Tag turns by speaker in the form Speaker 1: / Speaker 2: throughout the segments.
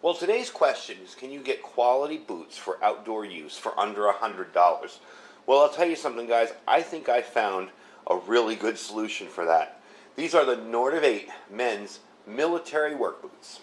Speaker 1: Well, today's question is, can you get quality boots for outdoor use for under $100? Well, I'll tell you something, guys. I think I found a really good solution for that. These are the NORTIV 8 men's military work boots.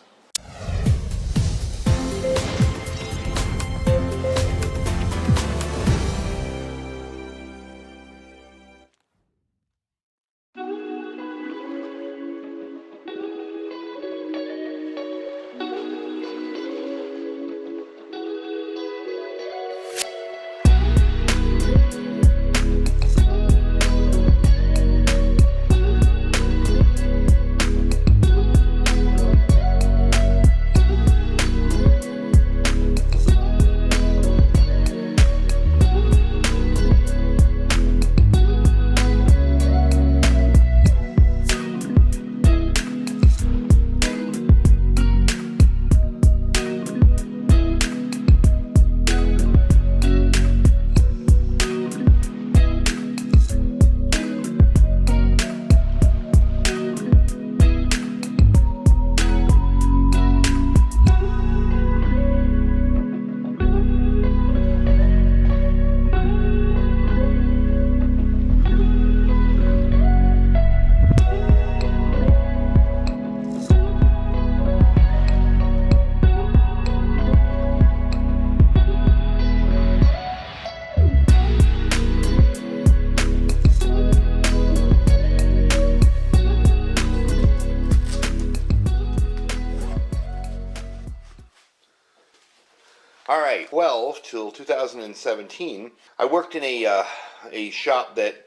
Speaker 1: Alright, 12 till 2017, I worked in a shop that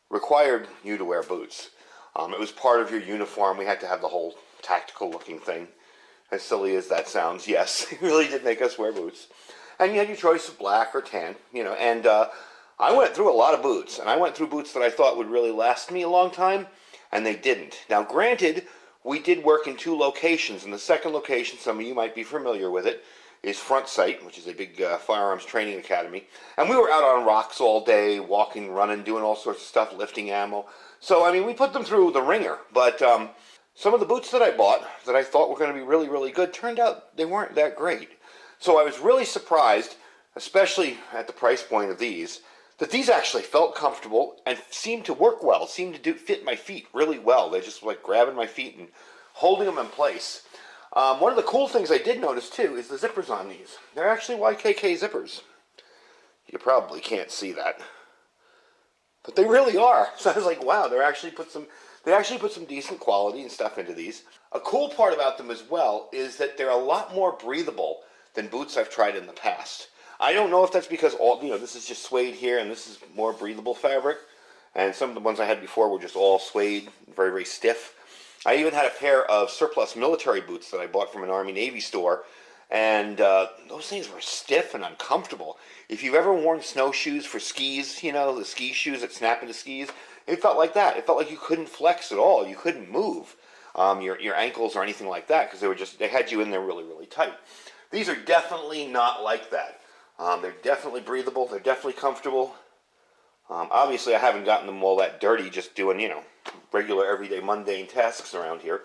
Speaker 1: required you to wear boots. It was part of your uniform. We had to have the whole tactical looking thing. As silly as that sounds, yes, it really did make us wear boots. And you had your choice of black or tan, you know, and I went through a lot of boots, and I went through boots that I thought would really last me a long time, and they didn't. Now, granted, we did work in two locations, and the second location, some of you might be familiar with it, is Front Sight, which is a big firearms training academy. And we were out on rocks all day, walking, running, doing all sorts of stuff, lifting ammo. So, I mean, we put them through the ringer. But some of the boots that I bought that I thought were going to be really, really good, turned out they weren't that great. So I was really surprised, especially at the price point of these, that these actually felt comfortable and seemed to work well, seemed to fit my feet really well. They just like grabbing my feet and holding them in place. One of the cool things I did notice, too, is the zippers on these. They're actually YKK zippers. You probably can't see that. But they really are. So I was like, wow, they actually put some decent quality and stuff into these. A cool part about them as well is that they're a lot more breathable than boots I've tried in the past. I don't know if that's because this is just suede here and this is more breathable fabric. And some of the ones I had before were just all suede, very, very stiff. I even had a pair of surplus military boots that I bought from an Army-Navy store, and those things were stiff and uncomfortable. If you've ever worn snowshoes for skis, you know, the ski shoes that snap into skis, it felt like that. It felt like you couldn't flex at all. You couldn't move your ankles or anything like that because they had you in there really, really tight. These are definitely not like that. They're definitely breathable. They're definitely comfortable. Obviously, I haven't gotten them all that dirty just doing, you know, regular, everyday, mundane tasks around here.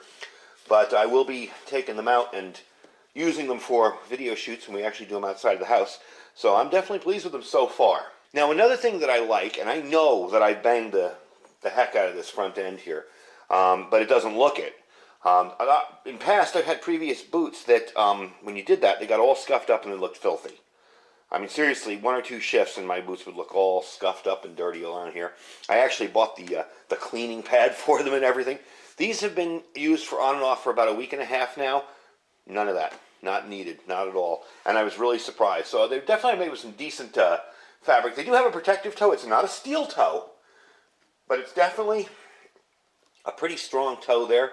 Speaker 1: But I will be taking them out and using them for video shoots when we actually do them outside of the house. So I'm definitely pleased with them so far. Now, another thing that I like, and I know that I banged the heck out of this front end here, but it doesn't look it. In past, I've had previous boots that, when you did that, they got all scuffed up and they looked filthy. I mean, seriously, one or two shifts and my boots would look all scuffed up and dirty around here. I actually bought the cleaning pad for them and everything. These have been used for on and off for about a week and a half now. None of that. Not needed. Not at all. And I was really surprised. So they're definitely made with some decent fabric. They do have a protective toe. It's not a steel toe, but it's definitely a pretty strong toe there.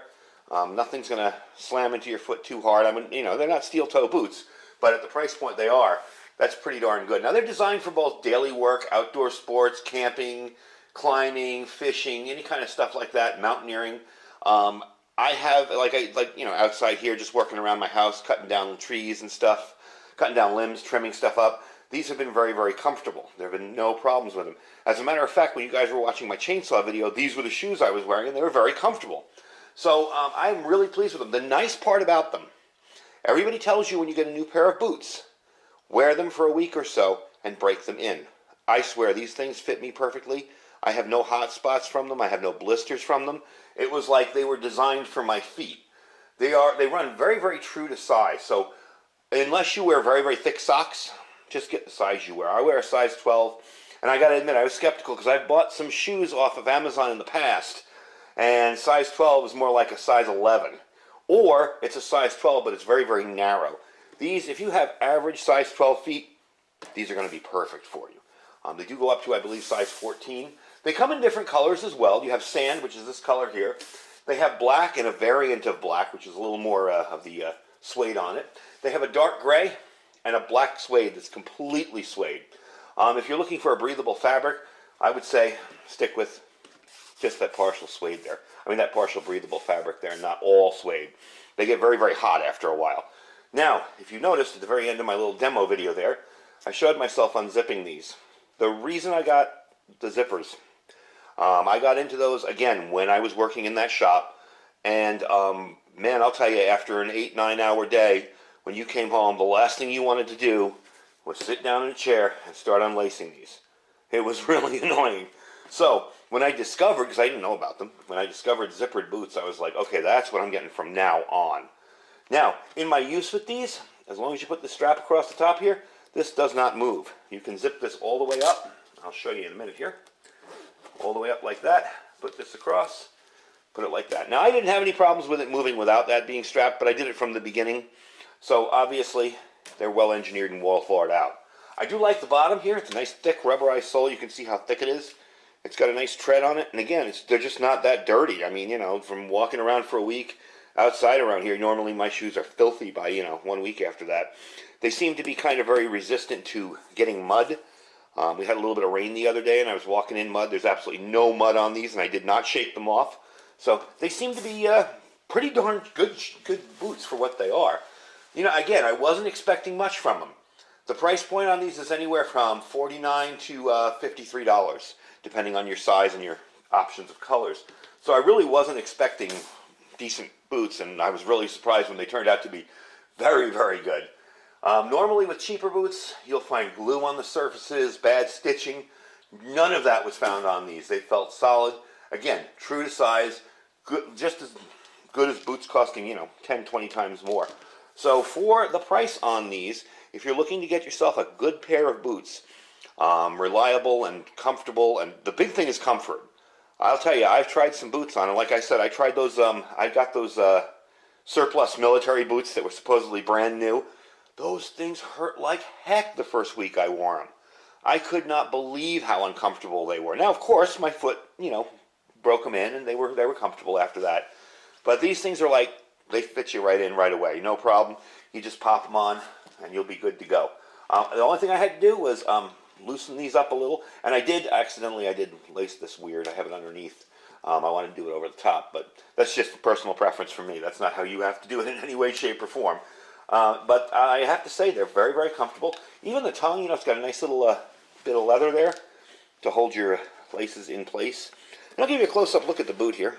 Speaker 1: Nothing's going to slam into your foot too hard. I mean, you know, they're not steel toe boots, but at the price point they are. That's pretty darn good. Now, they're designed for both daily work, outdoor sports, camping, climbing, fishing, any kind of stuff like that, mountaineering. I have, outside here, just working around my house, cutting down trees and stuff, cutting down limbs, trimming stuff up. These have been very, very comfortable. There have been no problems with them. As a matter of fact, when you guys were watching my chainsaw video, these were the shoes I was wearing, and they were very comfortable. So I'm really pleased with them. The nice part about them Everybody tells you when you get a new pair of boots, wear them for a week or so and break them in. I swear these things fit me perfectly. I have no hot spots from them. I have no blisters from them. It was like they were designed for my feet. They run very, very true to size. So unless you wear very, very thick socks, just get the size you wear. I wear a size 12, and I gotta admit, I was skeptical because I've bought some shoes off of Amazon in the past, and size 12 is more like a size 11. Or it's a size 12, but it's very, very narrow. These, if you have average size 12 feet, these are going to be perfect for you. They do go up to, I believe, size 14. They come in different colors as well. You have sand, which is this color here. They have black and a variant of black, which is a little more of the suede on it. They have a dark gray and a black suede that's completely suede. If you're looking for a breathable fabric, I would say stick with just that partial suede there. I mean, that partial breathable fabric there, not all suede. They get very, very hot after a while. Now, if you noticed at the very end of my little demo video there, I showed myself unzipping these. The reason I got the zippers, I got into those, again, when I was working in that shop. And, man, I'll tell you, after an 8-9 hour day, when you came home, the last thing you wanted to do was sit down in a chair and start unlacing these. It was really annoying. So, when I discovered, because I didn't know about them, when I discovered zippered boots, I was like, okay, that's what I'm getting from now on. Now, in my use with these, as long as you put the strap across the top here, this does not move. You can zip this all the way up. I'll show you in a minute here. All the way up like that. Put this across. Put it like that. Now, I didn't have any problems with it moving without that being strapped, but I did it from the beginning. So, obviously, they're well engineered and well thought out. I do like the bottom here. It's a nice thick rubberized sole. You can see how thick it is. It's got a nice tread on it. And again, they're just not that dirty. I mean, you know, from walking around for a week outside around here, normally my shoes are filthy by, 1 week after that. They seem to be kind of very resistant to getting mud. We had a little bit of rain the other day, and I was walking in mud. There's absolutely no mud on these, and I did not shake them off. So they seem to be pretty darn good boots for what they are. Again, I wasn't expecting much from them. The price point on these is anywhere from $49 to $53, depending on your size and your options of colors. So I really wasn't expecting decent boots, and I was really surprised when they turned out to be very, very good. Normally with cheaper boots, you'll find glue on the surfaces, bad stitching. None of that was found on these. They felt solid. Again, true to size, good, just as good as boots costing, 10, 20 times more. So for the price on these, if you're looking to get yourself a good pair of boots, reliable and comfortable, and the big thing is comfort. I'll tell you, I've tried some boots on, and like I said, I tried those, I got those surplus military boots that were supposedly brand new. Those things hurt like heck the first week I wore them. I could not believe how uncomfortable they were. Now, of course, my foot, broke them in, and they were comfortable after that. But these things are like, they fit you right in right away. No problem. You just pop them on, and you'll be good to go. The only thing I had to do was loosen these up a little. And I did lace this weird. I have it underneath. I wanted to do it over the top, but that's just personal preference for me. That's not how you have to do it in any way, shape, or form. But I have to say they're very, very comfortable. Even the tongue, it's got a nice little bit of leather there to hold your laces in place. And I'll give you a close-up look at the boot here,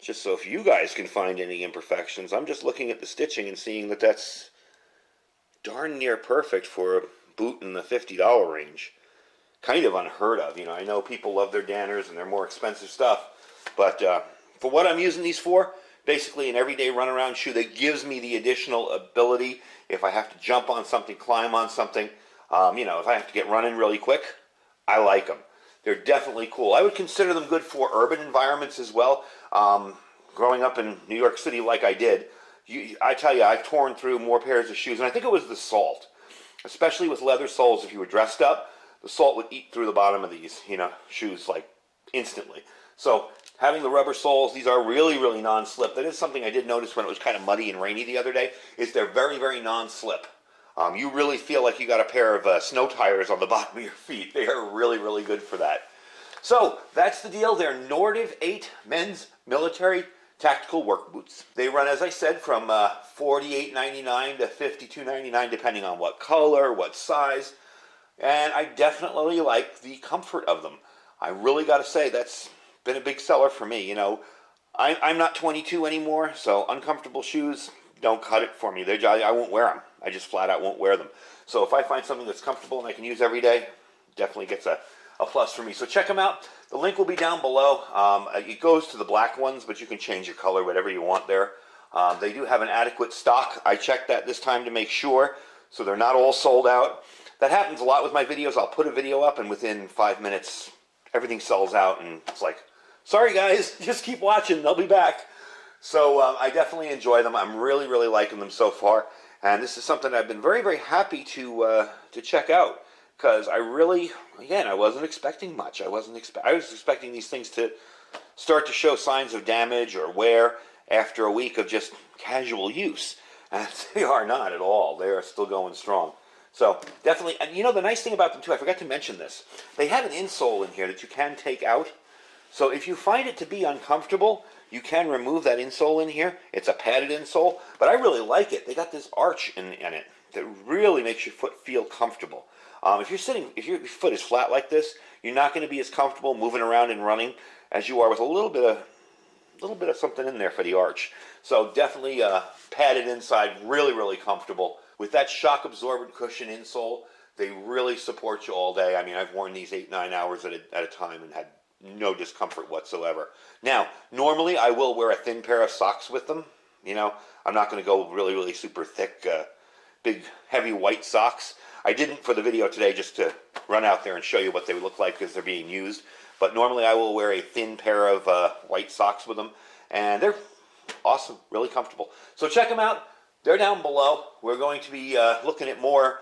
Speaker 1: just so if you guys can find any imperfections. I'm just looking at the stitching and seeing that that's darn near perfect for a boot in the $50 range. Kind of unheard of. I know people love their Danners and their more expensive stuff, but for what I'm using these for, basically an everyday run-around shoe that gives me the additional ability if I have to jump on something, climb on something, if I have to get running really quick, I like them. They're definitely cool. I would consider them good for urban environments as well. Growing up in New York City like I did, I tell you, I've torn through more pairs of shoes, and I think it was the salt. Especially with leather soles, if you were dressed up, the salt would eat through the bottom of these, shoes, like, instantly. So, having the rubber soles, these are really, really non-slip. That is something I did notice when it was kind of muddy and rainy the other day, is they're very, very non-slip. You really feel like you got a pair of snow tires on the bottom of your feet. They are really, really good for that. So, that's the deal. They're NORTIV 8 men's military tactical work boots. They run, as I said, from $48.99 to $52.99, depending on what color, what size. And I definitely like the comfort of them. I really got to say, that's been a big seller for me. I'm not 22 anymore, so uncomfortable shoes don't cut it for me. I won't wear them. I just flat out won't wear them. So if I find something that's comfortable and I can use every day, definitely gets a plus for me. So check them out. The link will be down below. It goes to the black ones, but you can change your color, whatever you want there. They do have an adequate stock. I checked that this time to make sure, so they're not all sold out. That happens a lot with my videos. I'll put a video up, and within 5 minutes, everything sells out, and it's like, sorry guys, just keep watching. They'll be back. So I definitely enjoy them. I'm really, really liking them so far. And this is something I've been very, very happy to check out, because I really, again, I wasn't expecting much. I was expecting these things to start to show signs of damage or wear after a week of just casual use. And they are not at all. They are still going strong. So definitely, and you know the nice thing about them too, I forgot to mention this. They have an insole in here that you can take out. So if you find it to be uncomfortable, you can remove that insole in here. It's a padded insole, but I really like it. They got this arch in it that really makes your foot feel comfortable. If your foot is flat like this, you're not going to be as comfortable moving around and running as you are with a little bit of something in there for the arch. So definitely padded inside, really, really comfortable. With that shock absorbent cushion insole, they really support you all day. I mean, I've worn these 8-9 hours at a time and had no discomfort whatsoever. Now, normally I will wear a thin pair of socks with them. You know, I'm not going to go really, really super thick, big, heavy white socks. I didn't for the video today, just to run out there and show you what they would look like because they're being used. But normally I will wear a thin pair of white socks with them, and they're awesome, really comfortable. So check them out. They're down below. We're going to be looking at more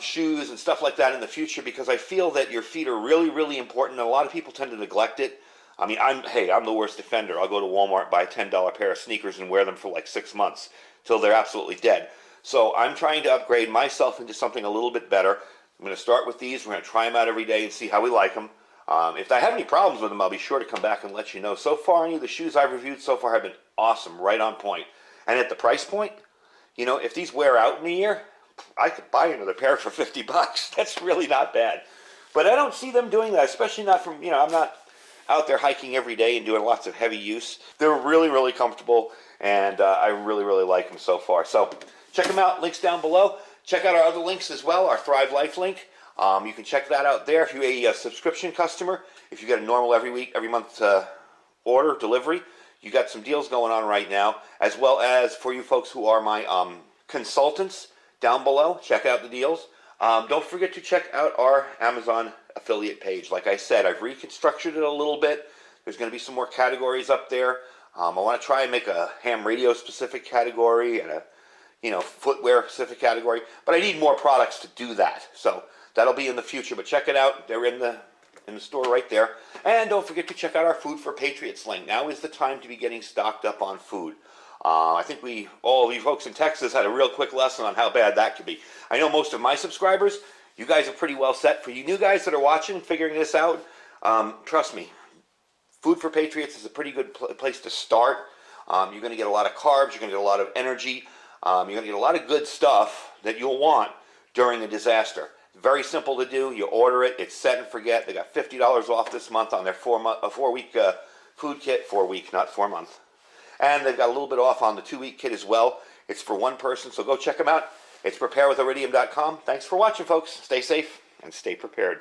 Speaker 1: shoes and stuff like that in the future, because I feel that your feet are really, really important, and a lot of people tend to neglect it. I mean, I'm the worst offender. I'll go to Walmart, buy a $10 pair of sneakers and wear them for like 6 months till they're absolutely dead. So I'm trying to upgrade myself into something a little bit better. I'm going to start with these. We're going to try them out every day and see how we like them. If I have any problems with them, I'll be sure to come back and let you know. So far, any of the shoes I've reviewed so far have been awesome, right on point. And at the price point, you know, if these wear out in a year, I could buy another pair for $50. That's really not bad. But I don't see them doing that, especially not from, you know, I'm not out there hiking every day and doing lots of heavy use. They're really, really comfortable, and I really, really like them so far. So check them out. Links down below. Check out our other links as well, our Thrive Life link. You can check that out there if you're a subscription customer. If you get a normal every month order, delivery, you got some deals going on right now, as well as for you folks who are my consultants down below. Check out the deals. Don't forget to check out our Amazon affiliate page. Like I said, I've reconstructed it a little bit. There's going to be some more categories up there. I want to try and make a ham radio specific category and a footwear specific category, but I need more products to do that. So that'll be in the future, but check it out. They're in the store right there. And don't forget to check out our Food for Patriots link. Now is the time to be getting stocked up on food. I think all of you folks in Texas had a real quick lesson on how bad that could be. I know most of my subscribers, you guys are pretty well set. For you new guys that are watching, figuring this out, trust me, Food for Patriots is a pretty good place to start. You're going to get a lot of carbs. You're going to get a lot of energy. You're going to get a lot of good stuff that you'll want during a disaster. Very simple to do. You order it. It's set and forget. They got $50 off this month on their 4-week food kit. 4-week, not 4-month. And they've got a little bit off on the 2-week kit as well. It's for one person, so go check them out. It's preparewithiridium.com. Thanks for watching, folks. Stay safe and stay prepared.